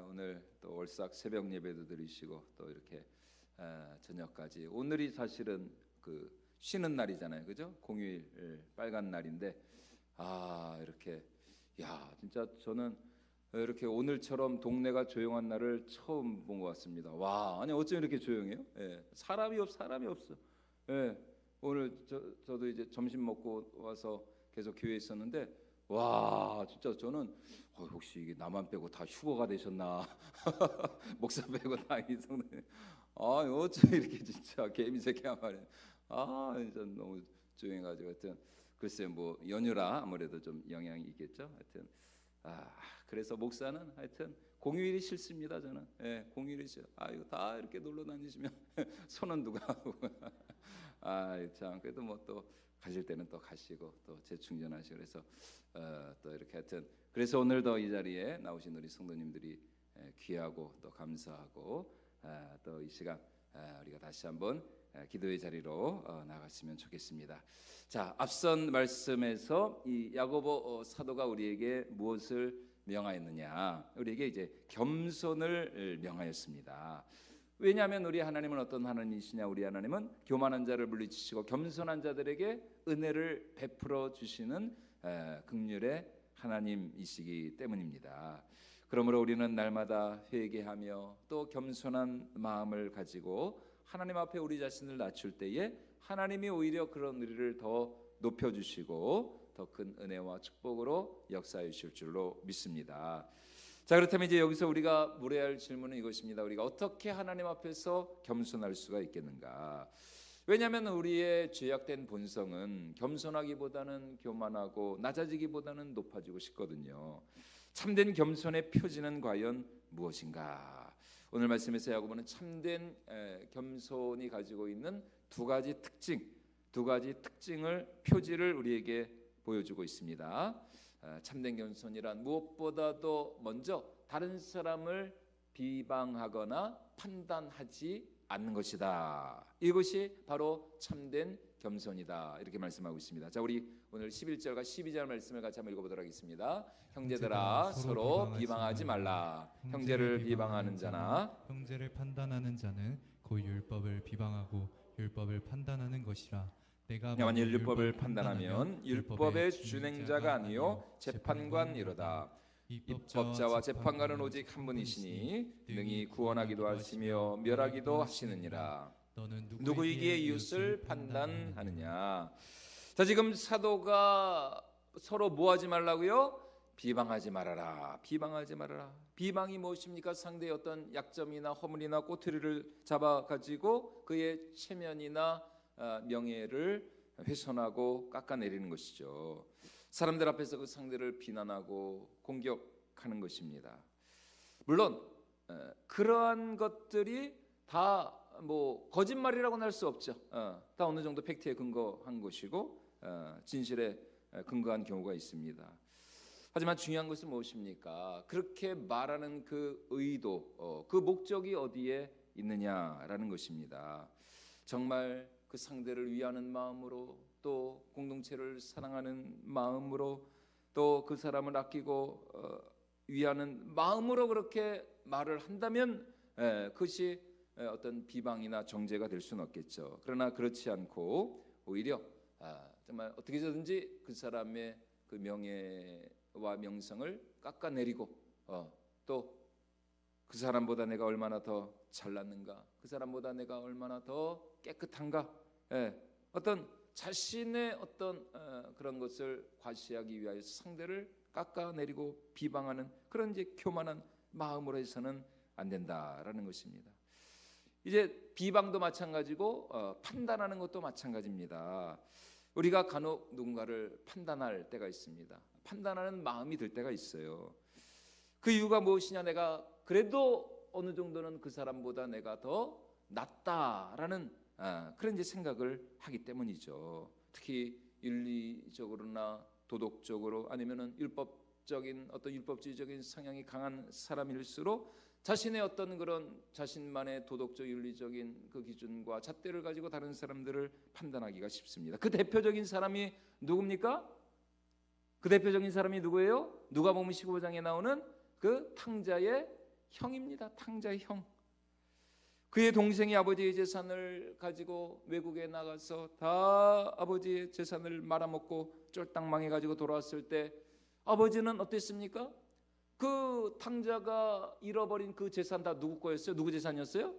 오늘 또 월삭 새벽 예배도 드리시고 또 이렇게 저녁까지 오늘이 사실은 그 쉬는 날이잖아요, 그죠? 공휴일 빨간 날인데 이렇게 진짜 저는 이렇게 오늘처럼 동네가 조용한 날을 처음 본 것 같습니다. 아니 어쩜 이렇게 조용해요? 사람이 없어. 오늘 저도 이제 점심 먹고 와서 계속 교회에 있었는데 진짜 저는 혹시 이게 나만 빼고 다 휴거가 되셨나? 목사 빼고 다 이성네. 어쩜 이렇게 진짜 개미새끼야 말이야. 진짜 너무 조용해가지고 하여튼 글쎄 뭐 연휴라 아무래도 좀 영향이 있겠죠. 하여튼 그래서 목사는 하여튼 공휴일이 싫습니다. 저는 공휴일이 싫어. 이거 다 이렇게 놀러 다니시면 손은 누가 하고 참 그래도 뭐 또 가실 때는 또 가시고 또 재충전하시고 그래서 또 이렇게 하여튼 그래서 오늘도 이 자리에 나오신 우리 성도님들이 귀하고 또 감사하고 또 이 시간 우리가 다시 한번 기도의 자리로 나갔으면 좋겠습니다. 자, 앞선 말씀에서 이 야고보 사도가 우리에게 무엇을 명하였느냐? 우리에게 이제 겸손을 명하였습니다. 왜냐하면 우리 하나님은 어떤 하나님이시냐? 우리 하나님은 교만한 자를 물리치시고 겸손한 자들에게 은혜를 베풀어 주시는 긍휼의 하나님이시기 때문입니다. 그러므로 우리는 날마다 회개하며 또 겸손한 마음을 가지고 하나님 앞에 우리 자신을 낮출 때에 하나님이 오히려 그런 우리를 더 높여주시고 더 큰 은혜와 축복으로 역사해 주실 줄로 믿습니다. 자, 그렇다면 이제 여기서 우리가 물어야 할 질문은 이것입니다. 우리가 어떻게 하나님 앞에서 겸손할 수가 있겠는가? 왜냐하면 우리의 죄악된 본성은 겸손하기보다는 교만하고 낮아지기보다는 높아지고 싶거든요. 참된 겸손의 표지는 과연 무엇인가? 오늘 말씀에서 야고보는 참된 겸손이 가지고 있는 두 가지 특징을 표지를 우리에게 보여주고 있습니다. 참된 겸손이란 무엇보다도 먼저 다른 사람을 비방하거나 판단하지 않는 것이다. 이것이 바로 참된 겸손이다. 이렇게 말씀하고 있습니다. 자, 우리 오늘 11절과 12절 말씀을 같이 한번 읽어보도록 하겠습니다. 형제들아 서로 비방하지 말라. 형제를 비방하는 자나 형제를 판단하는 자는 곧 율법을 비방하고 율법을 판단하는 것이라. 내가 만일 율법을 판단하면 율법의 준행자가 아니요 재판관이로다. 입법자와 재판관은 오직 한 분이시니 능히 구원하기도 하시며 멸하기도 하시느니라. 누구이기에 이웃을 판단하느냐? 자, 지금 사도가 서로 뭐하지 말라고요? 비방하지 말아라. 비방하지 말아라. 비방이 무엇입니까? 상대의 어떤 약점이나 허물이나 꼬투리를 잡아가지고 그의 체면이나 명예를 훼손하고 깎아내리는 것이죠. 사람들 앞에서 그 상대를 비난하고 공격하는 것입니다. 물론 그러한 것들이 다 뭐 거짓말이라고는 할 수 없죠. 다 어느 정도 팩트에 근거한 것이고 진실에 근거한 경우가 있습니다. 하지만 중요한 것은 무엇입니까? 그렇게 말하는 그 의도, 그 목적이 어디에 있느냐라는 것입니다. 정말 그 상대를 위하는 마음으로 또 공동체를 사랑하는 마음으로 또 그 사람을 아끼고 위하는 마음으로 그렇게 말을 한다면 그것이 어떤 비방이나 정죄가 될 수는 없겠죠. 그러나 그렇지 않고 오히려 정말 어떻게 해서든지 그 사람의 그 명예와 명성을 깎아내리고 또 그 사람보다 내가 얼마나 더 잘났는가, 그 사람보다 내가 얼마나 더 깨끗한가, 어떤 자신의 어떤 그런 것을 과시하기 위하여 상대를 깎아내리고 비방하는 그런 이제 교만한 마음으로 해서는 안 된다라는 것입니다. 이제 비방도 마찬가지고 판단하는 것도 마찬가지입니다. 우리가 간혹 누군가를 판단할 때가 있습니다. 판단하는 마음이 들 때가 있어요. 그 이유가 무엇이냐? 내가 그래도 어느 정도는 그 사람보다 내가 더 낫다라는 그런 이제 생각을 하기 때문이죠. 특히 윤리적으로나 도덕적으로 아니면은 율법적인 어떤 율법주의적인 성향이 강한 사람일수록 자신의 어떤 그런 자신만의 도덕적 윤리적인 그 기준과 잣대를 가지고 다른 사람들을 판단하기가 쉽습니다. 그 대표적인 사람이 누굽니까? 그 대표적인 사람이 누구예요? 누가복음 15장에 나오는 그 탕자의 형입니다. 탕자의 형. 그의 동생이 아버지의 재산을 가지고 외국에 나가서 다 아버지의 재산을 말아먹고 쫄딱 망해가지고 돌아왔을 때 아버지는 어땠습니까? 그 탕자가 잃어버린 그 재산 다 누구 거였어요? 누구 재산이었어요?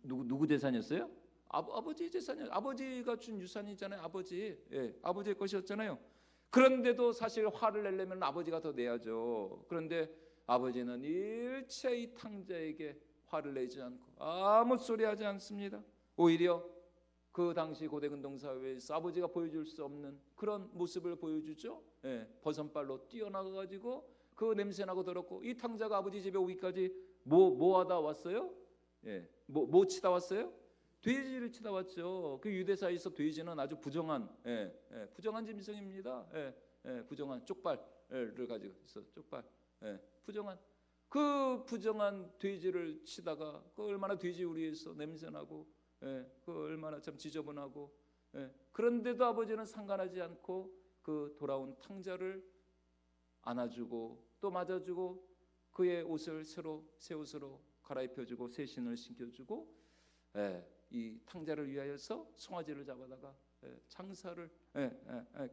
누구 재산이었어요? 아버지 재산이요. 아버지가 준 유산이잖아요. 아버지의 것이었잖아요. 그런데도 사실 화를 내려면 아버지가 더 내야죠. 그런데 아버지는 일체 이 탕자에게 화를 내지 않고 아무 소리 하지 않습니다. 오히려 그 당시 고대 근동 사회에서 아버지가 보여줄 수 없는 그런 모습을 보여주죠. 버선발로 뛰어나가가지고 그 냄새나고 더럽고 이 탕자가 아버지 집에 오기까지 뭐 하다 왔어요? 뭐 치다 왔어요? 돼지를 치다 왔죠. 그 유대사에서 돼지는 아주 부정한 짐승입니다. 부정한 쪽발을 가지고 있어. 쪽발. 부정한 그 부정한 돼지를 치다가 그 얼마나 돼지 우리에서 냄새나고 그 얼마나 참 지저분하고 그런데도 아버지는 상관하지 않고 그 돌아온 탕자를 안아주고 또 맞아주고 그의 옷을 새 옷으로 갈아입혀주고 새 신을 신겨주고 이 탕자를 위하여서 송아지를 잡아다가 장사를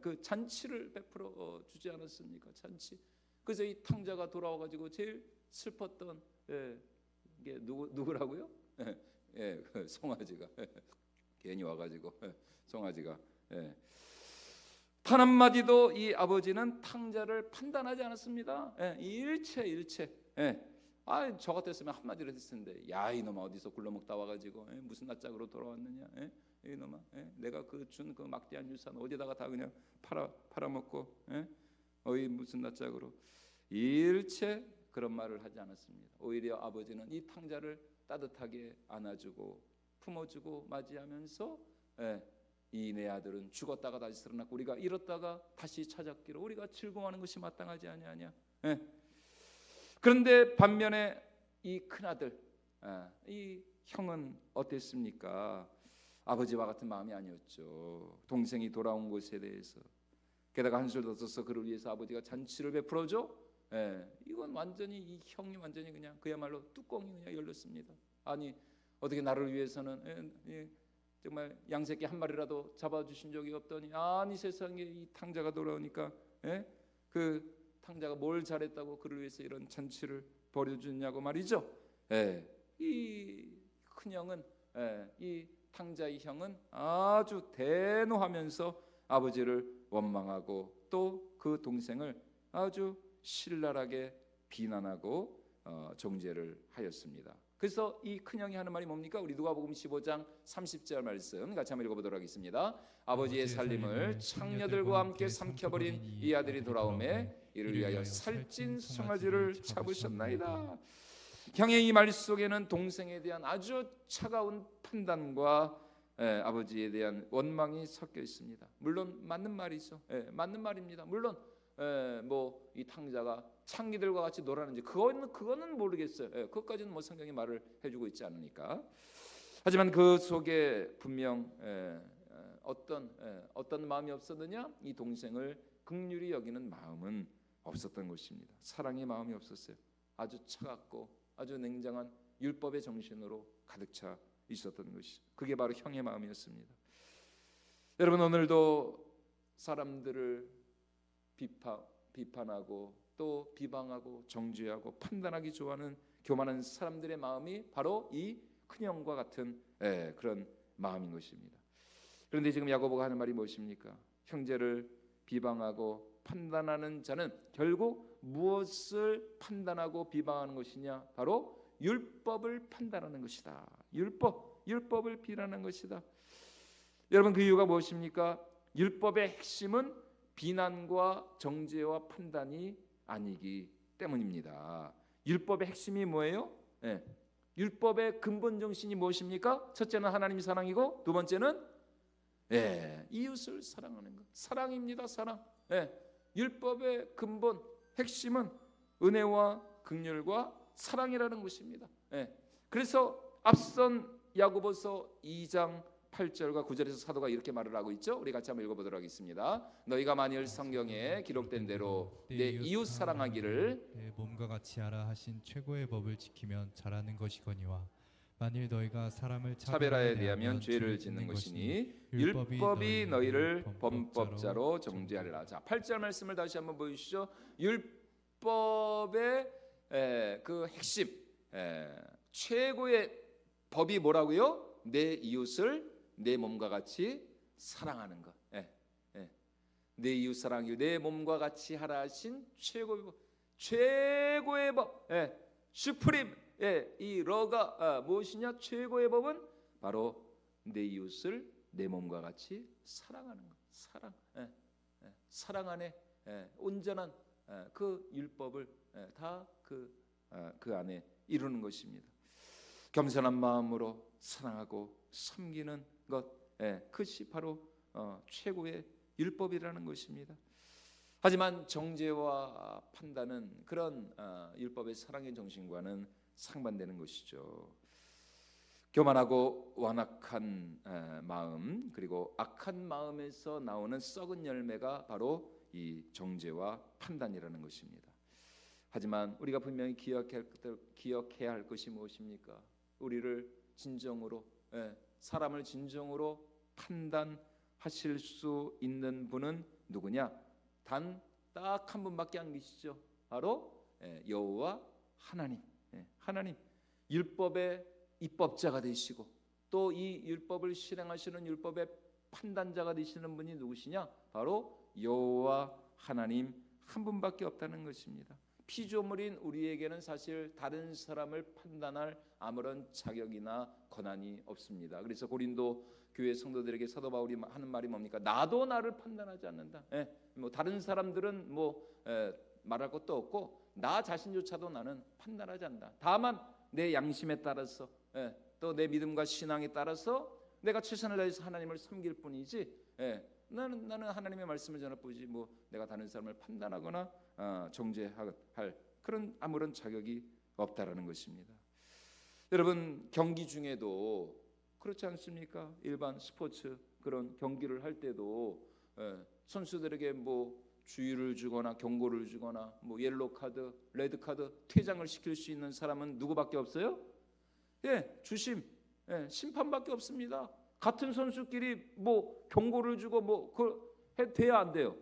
그 잔치를 베풀어 주지 않았습니까? 잔치. 그래서 이 탕자가 돌아와가지고 제일 슬펐던 이게 누구라고요? 그 송아지가 괜히 와가지고 송아지가 단 한마디도 이 아버지는 탕자를 판단하지 않았습니다. 일체 저 같았으면 한마디로 했을 텐데 야 이놈아 어디서 굴러먹다 와가지고 무슨 낯짝으로 돌아왔느냐 이놈아 내가 그 준 그 막대한 유산 어디다가 다 그냥 팔아먹고 어이 무슨 낯짝으로 일체 그런 말을 하지 않았습니다. 오히려 아버지는 이 탕자를 따뜻하게 안아주고 품어주고 맞이하면서 이 내 아들은 죽었다가 다시 살아났고 우리가 잃었다가 다시 찾았기로 우리가 즐거워하는 것이 마땅하지 아니하냐. 그런데 반면에 이 큰아들 이 형은 어땠습니까? 아버지와 같은 마음이 아니었죠. 동생이 돌아온 것에 대해서 게다가 한술 더 써서 그를 위해서 아버지가 잔치를 베풀어줘. 이건 완전히 이 형이 완전히 그냥 그야말로 뚜껑이 그냥 열렸습니다. 아니 어떻게 나를 위해서는 정말 양새끼 한 마리라도 잡아주신 적이 없더니 아니 세상에 이 탕자가 돌아오니까 그 탕자가 뭘 잘했다고 그를 위해서 이런 잔치를 벌여주냐고 말이죠. 이 큰형은 이 탕자의 형은 아주 대노하면서 아버지를 원망하고 또 그 동생을 아주 신랄하게 비난하고 정죄를 하였습니다. 그래서 이 큰형이 하는 말이 뭡니까? 우리 누가복음 15장 30절 말씀 같이 한번 읽어보도록 하겠습니다. 아버지의 살림을 창녀들과 함께 삼켜버린 이 아들이 돌아오매 이를 위하여 살찐 송아지를 잡으셨나이다. 형의 이 말 속에는 동생에 대한 아주 차가운 판단과 아버지에 대한 원망이 섞여 있습니다. 물론 맞는 말이죠. 맞는 말입니다. 물론 뭐 이 탕자가 창기들과 같이 놀았는지 그거는 모르겠어요. 그것까지는 뭐 성경이 말을 해주고 있지 않으니까. 하지만 그 속에 분명 어떤 마음이 없었느냐? 이 동생을 긍휼히 여기는 마음은 없었던 것입니다. 사랑의 마음이 없었어요. 아주 차갑고 아주 냉정한 율법의 정신으로 가득 차 있었던 것이 그게 바로 형의 마음이었습니다. 여러분 오늘도 사람들을 비판하고 또 비방하고 정죄하고 판단하기 좋아하는 교만한 사람들의 마음이 바로 이 큰형과 같은 그런 마음인 것입니다. 그런데 지금 야고보가 하는 말이 무엇입니까? 형제를 비방하고 판단하는 자는 결국 무엇을 판단하고 비방하는 것이냐? 바로 율법을 판단하는 것이다. 율법을 비난하는 것이다. 여러분 그 이유가 무엇입니까? 율법의 핵심은 비난과 정죄와 판단이 아니기 때문입니다. 율법의 핵심이 뭐예요? 율법의 근본 정신이 무엇입니까? 첫째는 하나님이 사랑이고 두 번째는 이웃을 사랑하는 것. 사랑입니다. 사랑. 율법의 근본 핵심은 은혜와 긍휼과 사랑이라는 것입니다. 그래서 앞선 야고보서 2장 8절과 9절에서 사도가 이렇게 말을 하고 있죠. 우리 같이 한번 읽어보도록 하겠습니다. 너희가 만일 성경에 기록된 대로 내 이웃 사랑하기를 내 몸과 같이 하라 하신 최고의 법을 지키면 잘하는 것이거니와 만일 너희가 사람을 차별하에 대하면 죄를 짓는 것이니 율법이 너희를 범법자로 정죄하리라. 자, 8절 말씀을 다시 한번 보여주시죠. 율법의 그 핵심, 최고의 법이 뭐라고요? 내 이웃을 내 몸과 같이 사랑하는 것. 내 이웃 사랑이 내 몸과 같이 하라 하신 최고의 법, 최고의 법, 슈프림. 이 러가 무엇이냐? 최고의 법은 바로 내 이웃을 내 몸과 같이 사랑하는 것. 사랑 안에 온전한 그 율법을 다 그 안에 이루는 것입니다. 겸손한 마음으로 사랑하고 섬기는 것, 그것이 바로 최고의 율법이라는 것입니다. 하지만 정죄와 판단은 그런 율법의 사랑의 정신과는 상반되는 것이죠. 교만하고 완악한 마음, 그리고 악한 마음에서 나오는 썩은 열매가 바로 이 정죄와 판단이라는 것입니다. 하지만 우리가 분명히 기억해야 할 것이 무엇입니까? 우리를 진정으로, 사람을 진정으로 판단하실 수 있는 분은 누구냐? 단 딱 한 분밖에 안 계시죠. 바로 여호와 하나님. 하나님, 율법의 입법자가 되시고 또 이 율법을 실행하시는 율법의 판단자가 되시는 분이 누구시냐? 바로 여호와 하나님 한 분밖에 없다는 것입니다. 피조물인 우리에게는 사실 다른 사람을 판단할 아무런 자격이나 권한이 없습니다. 그래서 고린도 교회 성도들에게 사도 바울이 하는 말이 뭡니까? 나도 나를 판단하지 않는다. 뭐 다른 사람들은 말할 것도 없고 나 자신조차도 나는 판단하지 않는다. 다만 내 양심에 따라서 또 내 믿음과 신앙에 따라서 내가 최선을 다해서 하나님을 섬길 뿐이지 나는 하나님의 말씀을 전할 뿐이지 뭐 내가 다른 사람을 판단하거나 정죄할 그런 아무런 자격이 없다라는 것입니다. 여러분, 경기 중에도 그렇지 않습니까? 일반 스포츠 그런 경기를 할 때도 선수들에게 뭐 주의를 주거나 경고를 주거나 뭐 옐로 카드, 레드 카드 퇴장을 시킬 수 있는 사람은 누구밖에 없어요? 주심, 심판밖에 없습니다. 같은 선수끼리 뭐 경고를 주고 뭐 그걸 돼야 안 돼요.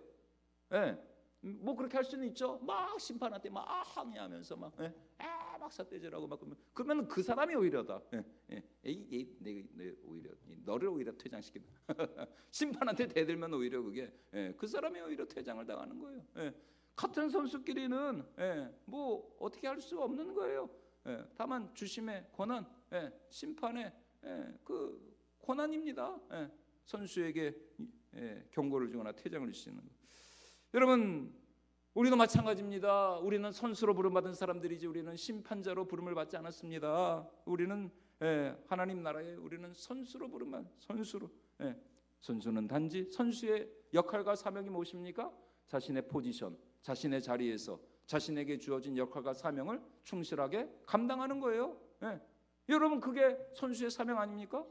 뭐 그렇게 할 수는 있죠. 막 심판한테 막 항의하면서 막 막사떼질하고 막 그러면 그 사람이 오히려다. 내가 오히려 너를 오히려 퇴장시킨다. 심판한테 대들면 오히려 그게 그 사람이 오히려 퇴장을 당하는 거예요. 같은 선수끼리는 뭐 어떻게 할 수 없는 거예요. 다만 주심의 권한, 심판의 그 권한입니다. 선수에게 경고를 주거나 퇴장을 주시는 거. 여러분, 우리도 마찬가지입니다. 우리는 선수로 부름받은 사람들이지 우리는 심판자로 부름을 받지 않았습니다. 우리는 하나님 나라에 우리는 선수로 부름받은 선수로. 선수는 단지 선수의 역할과 사명이 무엇입니까? 자신의 포지션, 자신의 자리에서 자신에게 주어진 역할과 사명을 충실하게 감당하는 거예요. 여러분, 그게 선수의 사명 아닙니까?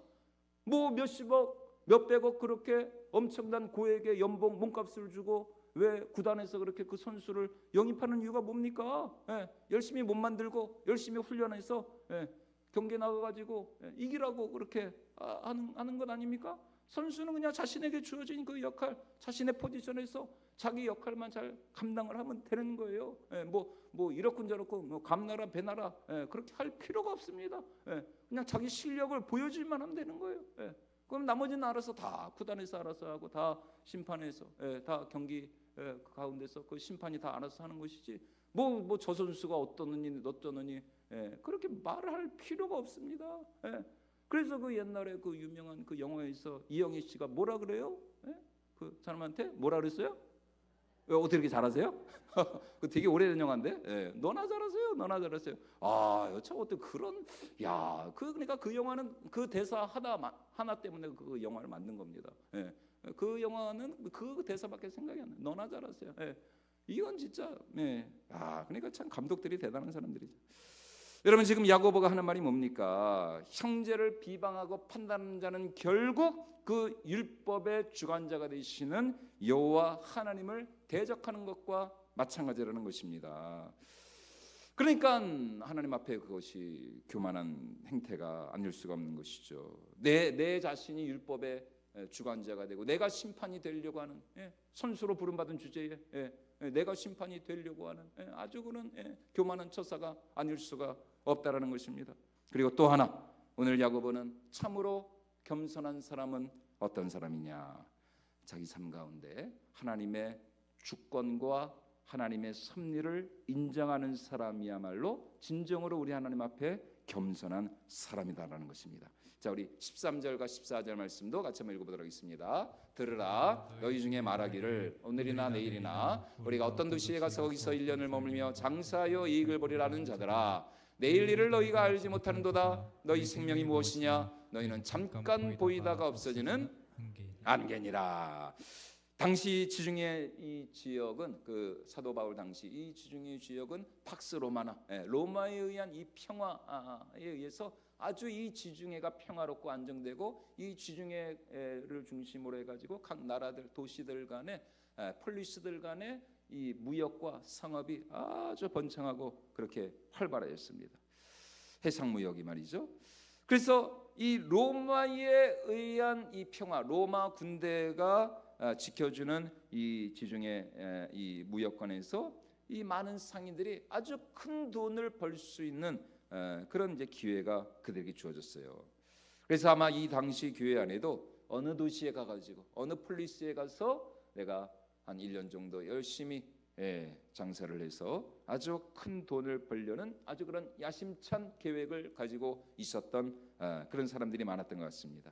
뭐 몇십억, 몇백억 그렇게 엄청난 고액의 연봉, 몸값을 주고 왜 구단에서 그렇게 그 선수를 영입하는 이유가 뭡니까? 열심히 몸 만들고 열심히 훈련해서 경기에 나가가지고 이기라고 그렇게 하는 것 아닙니까? 선수는 그냥 자신에게 주어진 그 역할, 자신의 포지션에서 자기 역할만 잘 감당을 하면 되는 거예요. 뭐 이렇군저렇고 뭐 감나라 배나라 그렇게 할 필요가 없습니다. 그냥 자기 실력을 보여줄만 하면 되는 거예요. 그럼 나머지는 알아서 다 구단에서 알아서 하고 다 심판에서 다 경기 가운데서 그 심판이 다 알아서 하는 것이지 뭐 저 선수가 어떠느니 그렇게 말을 할 필요가 없습니다. 그래서 그 옛날에 그 유명한 그 영화에서 이영애 씨가 뭐라 그래요? 그 사람한테 뭐라 그랬어요? 왜 어떻게 이렇게 잘하세요? 그 되게 오래된 영화인데 너나 잘하세요. 참 어떻게 그런 그러니까 그 영화는 그 대사 하나 때문에 그 영화를 만든 겁니다. 그 영화는 그 대사밖에 생각이 안 나요. 너나 잘하세요. 이건 진짜 그러니까 참 감독들이 대단한 사람들이죠. 여러분 지금 야고보가 하는 말이 뭡니까? 형제를 비방하고 판단하는 자는 결국 그 율법의 주관자가 되시는 여호와 하나님을 대적하는 것과 마찬가지라는 것입니다. 그러니까 하나님 앞에 그것이 교만한 행태가 아닐 수가 없는 것이죠. 내 자신이 율법의 주관자가 되고 내가 심판이 되려고 하는, 선수로 부름받은 주제에 내가 심판이 되려고 하는 아주 그런 교만한 처사가 아닐 수가 없다라는 것입니다. 그리고 또 하나, 오늘 야고보는 참으로 겸손한 사람은 어떤 사람이냐? 자기 삶 가운데 하나님의 주권과 하나님의 섭리를 인정하는 사람이야말로 진정으로 우리 하나님 앞에 겸손한 사람이다라는 것입니다. 자, 우리 13절과 14절 말씀도 같이 한번 읽어보도록 하겠습니다. 들으라, 너희 중에 말하기를 오늘이나 내일이나 우리가 어떤 도시에 가서 거기서 1년을 머물며 장사하여 이익을 보리라는 자들아, 내일 일을 너희가 알지 못하는도다. 너희 생명이 무엇이냐? 너희는 잠깐 보이다가 없어지는 안개니라. 당시 지중해 이 지역은, 그 사도 바울 당시 이 지중해 지역은 팍스 로마나, 로마에 의한 이 평화에 의해서 아주 이 지중해가 평화롭고 안정되고, 이 지중해를 중심으로 해가지고 각 나라들, 도시들 간에, 폴리스들 간에 이 무역과 상업이 아주 번창하고 그렇게 활발해졌습니다. 해상 무역이 말이죠. 그래서 이 로마에 의한 이 평화, 로마 군대가 지켜주는 이 지중해 이 무역관에서 이 많은 상인들이 아주 큰 돈을 벌 수 있는 그런 이제 기회가 그들에게 주어졌어요. 그래서 아마 이 당시 교회 안에도 어느 도시에 가가지고 어느 폴리스에 가서 내가 한 1년 정도 열심히 장사를 해서 아주 큰 돈을 벌려는 아주 그런 야심찬 계획을 가지고 있었던 그런 사람들이 많았던 것 같습니다.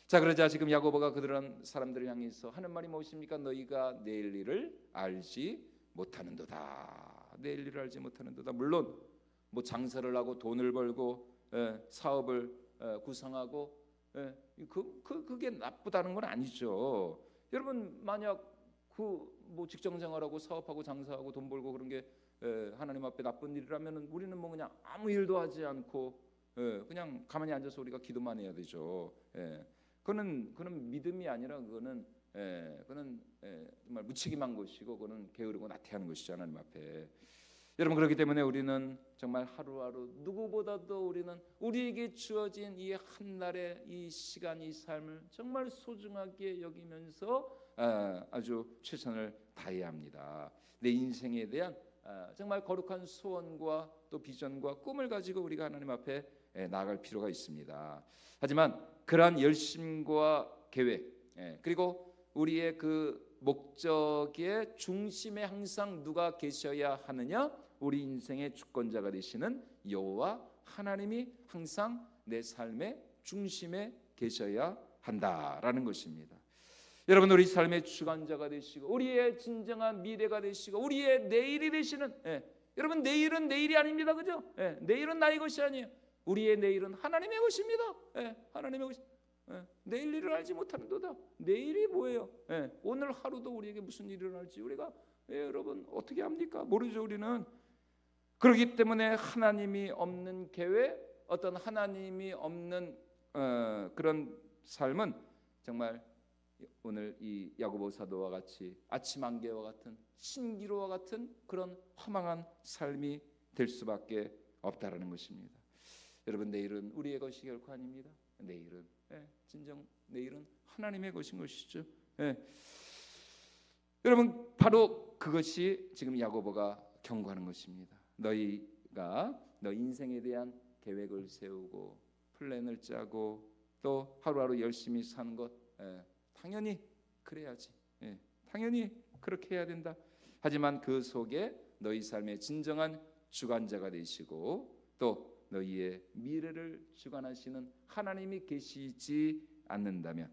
자, 그러자 지금 야고보가 그런 사람들을 향해서 하는 말이 무엇입니까? 너희가 내일 일을 알지 못하는도다. 내일 일을 알지 못하는도다. 물론 뭐 장사를 하고 돈을 벌고 사업을 구상하고 그게 나쁘다는 건 아니죠. 여러분 만약 그 뭐 직장 생활하고 사업하고 장사하고 돈 벌고 그런 게 하나님 앞에 나쁜 일이라면 우리는 뭐 그냥 아무 일도 하지 않고 그냥 가만히 앉아서 우리가 기도만 해야 되죠. 그거는 믿음이 아니라 그거는 정말 무책임한 것이고 그거는 게으르고 나태하는 것이죠, 하나님 앞에. 여러분, 그렇기 때문에 우리는 정말 하루하루 누구보다도 우리는 우리에게 주어진 이 한날의 이 시간, 이 삶을 정말 소중하게 여기면서 아주 최선을 다해야 합니다. 내 인생에 대한 정말 거룩한 소원과 또 비전과 꿈을 가지고 우리가 하나님 앞에 나아갈 필요가 있습니다. 하지만 그러한 열심과 계획, 그리고 우리의 그 목적의 중심에 항상 누가 계셔야 하느냐? 우리 인생의 주권자가 되시는 여호와 하나님이 항상 내 삶의 중심에 계셔야 한다라는 것입니다. 여러분, 우리 삶의 주관자가 되시고 우리의 진정한 미래가 되시고 우리의 내일이 되시는, 여러분 내일은 내일이 아닙니다, 그죠? 내일은 나의 것이 아니에요. 우리의 내일은 하나님의 것입니다. 하나님의 것. 내일 일을 알지 못하는도다. 내일이 뭐예요? 오늘 하루도 우리에게 무슨 일이 일어날지 우리가 여러분 어떻게 합니까? 모르죠, 우리는. 그렇기 때문에 하나님이 없는 계획, 어떤 하나님이 없는 그런 삶은 정말 오늘 이 야고보 사도와 같이 아침 안개와 같은 신기루와 같은 그런 허망한 삶이 될 수밖에 없다라는 것입니다. 여러분, 내일은 우리의 것이 결코 아닙니다. 내일은 진정 내일은 하나님의 것인 것이죠. 여러분, 바로 그것이 지금 야고보가 경고하는 것입니다. 너희가 너 인생에 대한 계획을 세우고 플랜을 짜고 또 하루하루 열심히 사는 것, 당연히 그래야지. 당연히 그렇게 해야 된다. 하지만 그 속에 너희 삶의 진정한 주관자가 되시고 또 너희의 미래를 주관하시는 하나님이 계시지 않는다면,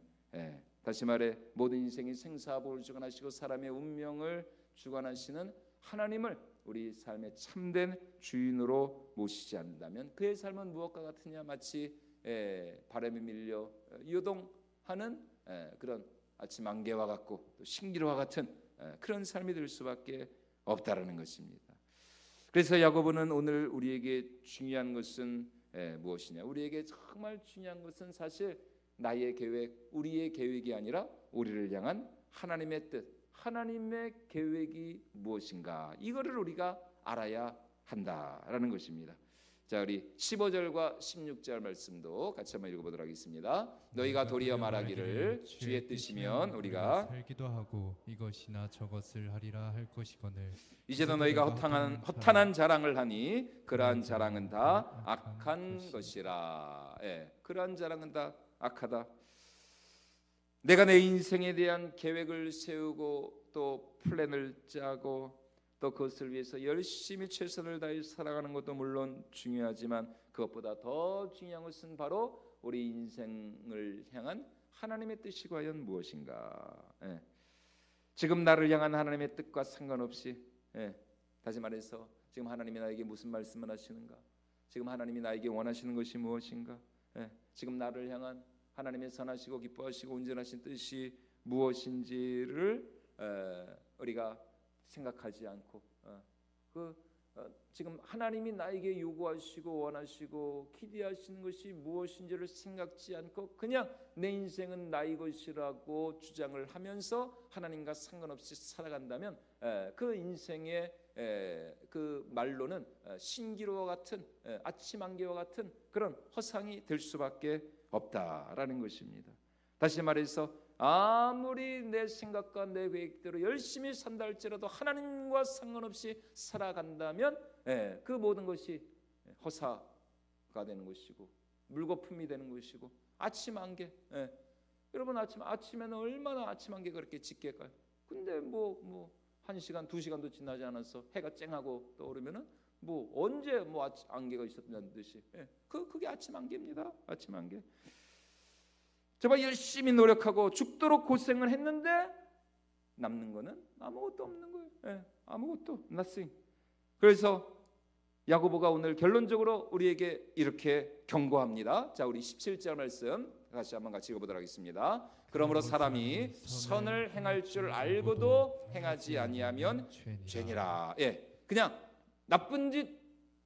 다시 말해 모든 인생의 생사복을 주관하시고 사람의 운명을 주관하시는 하나님을 우리 삶의 참된 주인으로 모시지 않는다면 그의 삶은 무엇과 같으냐? 마치 바람에 밀려 요동하는 그런 아침 안개와 같고 또 신기루와 같은 그런 삶이 될 수밖에 없다라는 것입니다. 그래서 야고보는 오늘 우리에게 중요한 것은 무엇이냐? 우리에게 정말 중요한 것은 사실 나의 계획, 우리의 계획이 아니라 우리를 향한 하나님의 뜻, 하나님의 계획이 무엇인가? 이거를 우리가 알아야 한다라는 것입니다. 자, 우리 15절과 16절 말씀도 같이 한번 읽어보도록 하겠습니다. 너희가 도리어 말하기를 주의 뜻이면 우리가 살기도 하고 이것이나 저것을 하리라 할 것이거늘 이제도 너희가 허탄한 자랑을 하니 그러한 자랑은 다 악한 것이라. 그러한 자랑은 다 악하다. 내가 내 인생에 대한 계획을 세우고 또 플랜을 짜고 또 그것을 위해서 열심히 최선을 다해 살아가는 것도 물론 중요하지만 그것보다 더 중요한 것은 바로 우리 인생을 향한 하나님의 뜻이 과연 무엇인가? 지금 나를 향한 하나님의 뜻과 상관없이, 다시 말해서 지금 하나님이 나에게 무슨 말씀을 하시는가? 지금 하나님이 나에게 원하시는 것이 무엇인가? 지금 나를 향한 하나님의 선하시고 기뻐하시고 온전하신 뜻이 무엇인지를 우리가 생각하지 않고 지금 하나님이 나에게 요구하시고 원하시고 기대하시는 것이 무엇인지를 생각지 않고 그냥 내 인생은 나의 것이라고 주장을 하면서 하나님과 상관없이 살아간다면 그 인생의 그 말로는 신기루와 같은 아침 안개와 같은 그런 허상이 될 수밖에 없다라는 것입니다. 다시 말해서 아무리 내 생각과 내 계획대로 열심히 산다 할지라도 하나님과 상관없이 살아간다면 그 모든 것이 허사가 되는 것이고 물거품이 되는 것이고 아침 안개. 여러분 아침에는 얼마나 아침 안개가 그렇게 짙게까요? 근데 뭐 1시간 2시간도 지나지 않아서 해가 쨍하고 떠오르면은 뭐 언제 뭐 안개가 있었다는 듯이 그게 아침 안개입니다. 아침 안개. 정말 열심히 노력하고 죽도록 고생을 했는데 남는 거는 아무것도 없는 거예요. 아무것도 nothing. 그래서 야고보가 오늘 결론적으로 우리에게 이렇게 경고합니다. 자, 우리 17절 말씀 다시 한번 같이 읽어보도록 하겠습니다. 그러므로 사람이 선을 행할 줄 알고도 행하지 아니하면 죄니라. 그냥 나쁜 짓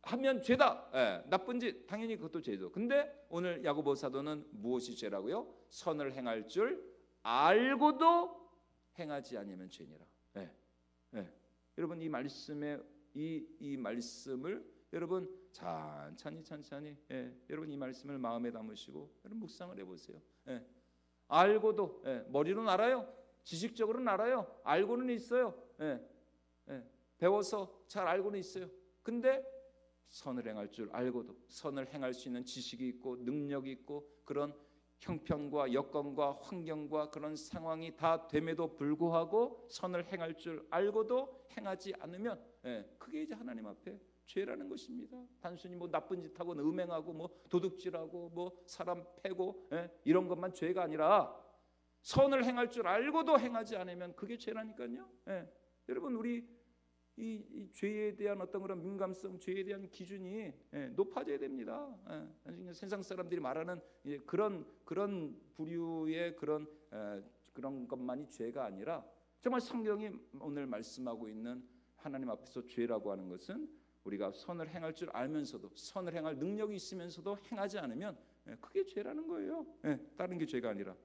하면 죄다. 나쁜 짓 당연히 그것도 죄죠. 근데 오늘 야고보 사도는 무엇이 죄라고요? 선을 행할 줄 알고도 행하지 않으면 죄니라. 여러분 이 말씀에 이 말씀을 여러분 천천히 여러분 이 말씀을 마음에 담으시고 여러분 묵상을 해보세요. 알고도 머리로는 알아요. 지식적으로는 알아요. 알고는 있어요. 배워서 잘 알고는 있어요. 근데 선을 행할 줄 알고도 선을 행할 수 있는 지식이 있고 능력이 있고 그런 형편과 여건과 환경과 그런 상황이 다 됨에도 불구하고 선을 행할 줄 알고도 행하지 않으면 그게 이제 하나님 앞에 죄라는 것입니다. 단순히 뭐 나쁜 짓하고 음행하고 뭐 도둑질하고 뭐 사람 패고 이런 것만 죄가 아니라 선을 행할 줄 알고도 행하지 않으면 그게 죄라니까요. 여러분 우리 이 죄에 대한 어떤 그런 민감성, 죄에 대한 기준이 높아져야 됩니다. 세상 사람들이 말하는 그런 부류의 그런 것만이 죄가 아니라 정말 성경이 오늘 말씀하고 있는 하나님 앞에서 죄라고 하는 것은 우리가 선을 행할 줄 알면서도 선을 행할 능력이 있으면서도 행하지 않으면 그게 죄라는 거예요. 다른 게 죄가 아니라.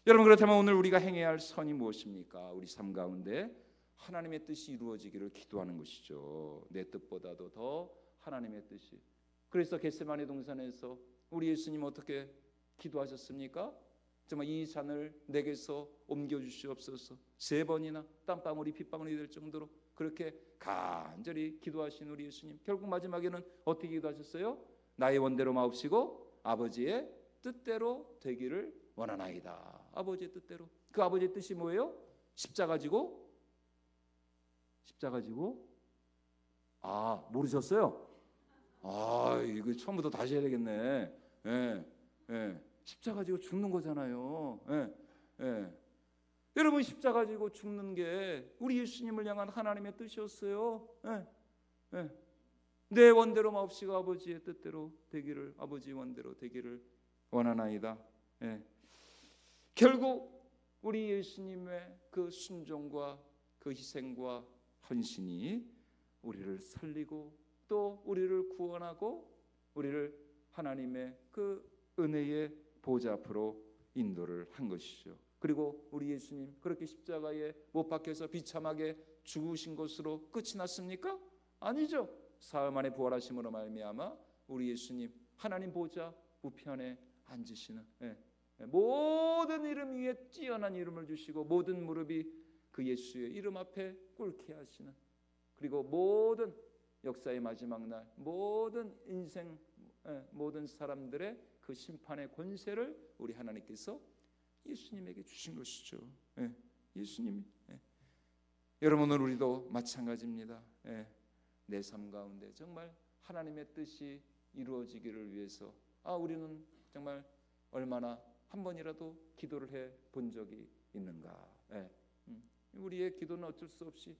여러분 그렇다면 오늘 우리가 행해야 할 선이 무엇입니까? 우리 삶 가운데 하나님의 뜻이 이루어지기를 기도하는 것이죠. 내 뜻보다도 더 하나님의 뜻이. 그래서 겟세마네 동산에서 우리 예수님 어떻게 기도하셨습니까? 정말 이 잔을 내게서 옮겨 주시옵소서. 3번이나 땀방울이 핏방울이 될 정도로 그렇게 간절히 기도하신 우리 예수님. 결국 마지막에는 어떻게 기도하셨어요? 나의 원대로 마옵시고 아버지의 뜻대로 되기를 원하나이다. 아버지의 뜻대로. 그 아버지의 뜻이 뭐예요? 십자가 지고 모르셨어요? 이거 처음부터 다시 해야 되겠네. 십자가 지고 죽는 거잖아요. 여러분 십자가 지고 죽는 게 우리 예수님을 향한 하나님의 뜻이었어요. 내 원대로 마옵시고 아버지의 뜻대로 되기를 아버지 원대로 되기를 원하나이다. 결국 우리 예수님의 그 순종과 그 희생과 헌신이 우리를 살리고 또 우리를 구원하고 우리를 하나님의 그 은혜의 보좌 앞으로 인도를 한 것이죠. 그리고 우리 예수님 그렇게 십자가에 못 박혀서 비참하게 죽으신 것으로 끝이 났습니까? 아니죠. 사흘 만에 부활하심으로 말미암아 우리 예수님 하나님 보좌 우편에 앉으시는 모든 이름 위에 뛰어난 이름을 주시고 모든 무릎이 그 예수의 이름 앞에 꿇게 하시는, 그리고 모든 역사의 마지막 날 모든 인생 모든 사람들의 그 심판의 권세를 우리 하나님께서 예수님에게 주신 것이죠. 예수님이. 여러분은 우리도 마찬가지입니다. 내 삶 가운데 정말 하나님의 뜻이 이루어지기를 위해서 우리는 정말 얼마나 한 번이라도 기도를 해 본 적이 있는가? 우리의 기도는 어쩔 수 없이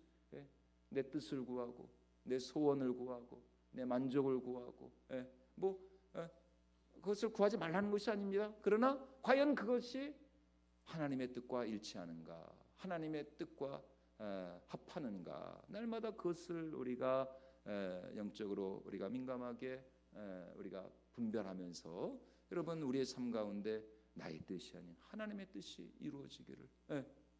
내 뜻을 구하고 내 소원을 구하고 내 만족을 구하고 그것을 구하지 말라는 것이 아닙니다. 그러나 과연 그것이 하나님의 뜻과 일치하는가, 하나님의 뜻과 합하는가, 날마다 그것을 우리가 영적으로 우리가 민감하게 우리가 분별하면서 여러분 우리의 삶 가운데 나의 뜻이 아닌 하나님의 뜻이 이루어지기를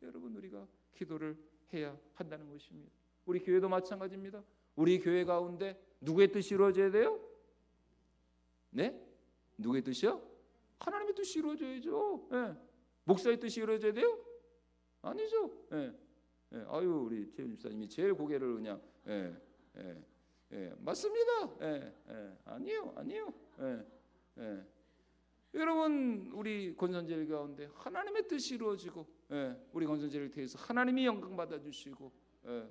여러분 우리가 기도를 해야 한다는 것입니다. 우리 교회도 마찬가지입니다. 우리 교회 가운데 누구의 뜻이 이루어져야 돼요? 네? 누구의 뜻이요? 하나님의 뜻이 이루어져야죠. 목사의 뜻이 이루어져야 돼요? 아니죠. 아유 우리 최 집사님이 제일 고개를 그냥 맞습니다. 아니요. 여러분 우리 권선제일 가운데 하나님의 뜻이 이루어지고 우리 권선제일을 통해서 하나님이 영광 받아주시고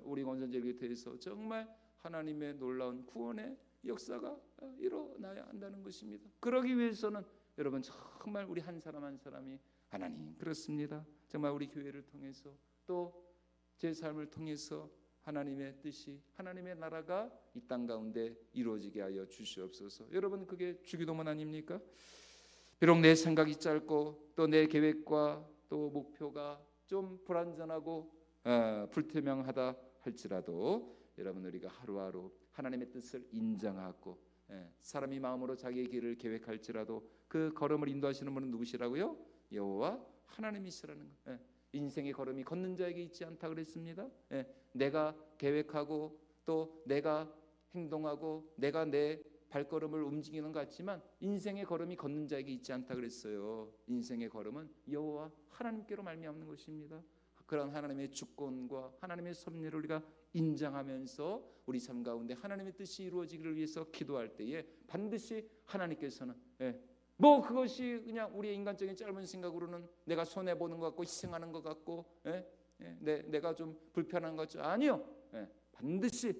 우리 권선제일을 통해서 정말 하나님의 놀라운 구원의 역사가 일어나야 한다는 것입니다. 그러기 위해서는 여러분 정말 우리 한 사람 한 사람이 하나님 그렇습니다. 정말 우리 교회를 통해서 또 제 삶을 통해서 하나님의 뜻이 하나님의 나라가 이 땅 가운데 이루어지게 하여 주시옵소서. 여러분 그게 주기도문 아닙니까? 비록 내 생각이 짧고 또 내 계획과 또 목표가 좀 불완전하고 불투명하다 할지라도 여러분 우리가 하루하루 하나님의 뜻을 인정하고 사람이 마음으로 자기의 길을 계획할지라도 그 걸음을 인도하시는 분은 누구시라고요? 여호와 하나님이시라는 거. 인생의 걸음이 걷는 자에게 있지 않다 그랬습니다. 내가 계획하고 또 내가 행동하고 내가 내 발걸음을 움직이는 것 같지만 인생의 걸음이 걷는 자에게 있지 않다 그랬어요. 인생의 걸음은 여호와 하나님께로 말미암는 것입니다. 그런 하나님의 주권과 하나님의 섭리를 우리가 인정하면서 우리 삶 가운데 하나님의 뜻이 이루어지기를 위해서 기도할 때에 반드시 하나님께서는 그것이 그냥 우리의 인간적인 짧은 생각으로는 내가 손해 보는 것 같고 희생하는 것 같고 내가 좀 불편한 것 같죠. 아니요. 반드시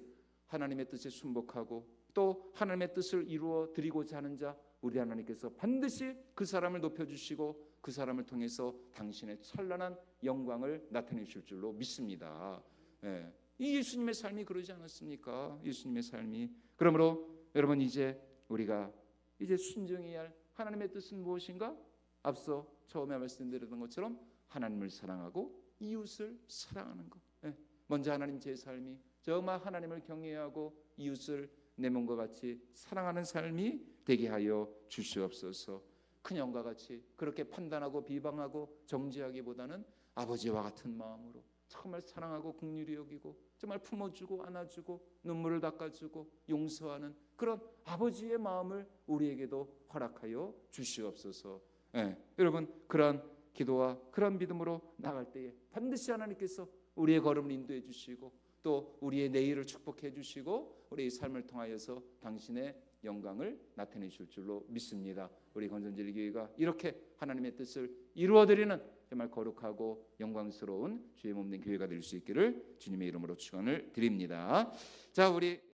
하나님의 뜻에 순복하고 또 하나님의 뜻을 이루어 드리고자 하는 자 우리 하나님께서 반드시 그 사람을 높여주시고 그 사람을 통해서 당신의 찬란한 영광을 나타내실 줄로 믿습니다. 이 예수님의 삶이 그러지 않았습니까? 예수님의 삶이. 그러므로 여러분 이제 우리가 순종해야 할 하나님의 뜻은 무엇인가? 앞서 처음에 말씀드렸던 것처럼 하나님을 사랑하고 이웃을 사랑하는 것. 먼저 하나님 제 삶이 정말 하나님을 경외하고 이웃을 내 몸과 같이 사랑하는 삶이 되게 하여 주시옵소서. 큰형과 같이 그렇게 판단하고 비방하고 정죄하기보다는 아버지와 같은 마음으로 정말 사랑하고 긍휼히 여기고 정말 품어주고 안아주고 눈물을 닦아주고 용서하는 그런 아버지의 마음을 우리에게도 허락하여 주시옵소서. 여러분 그러한 기도와 그런 믿음으로 나갈 때에 반드시 하나님께서 우리의 걸음을 인도해 주시고 또 우리의 내일을 축복해 주시고 우리의 삶을 통하여서 당신의 영광을 나타내실 줄로 믿습니다. 우리 건전제일교회가 이렇게 하나님의 뜻을 이루어드리는 정말 거룩하고 영광스러운 주의 몸된 교회가 될 수 있기를 주님의 이름으로 축원을 드립니다. 자, 우리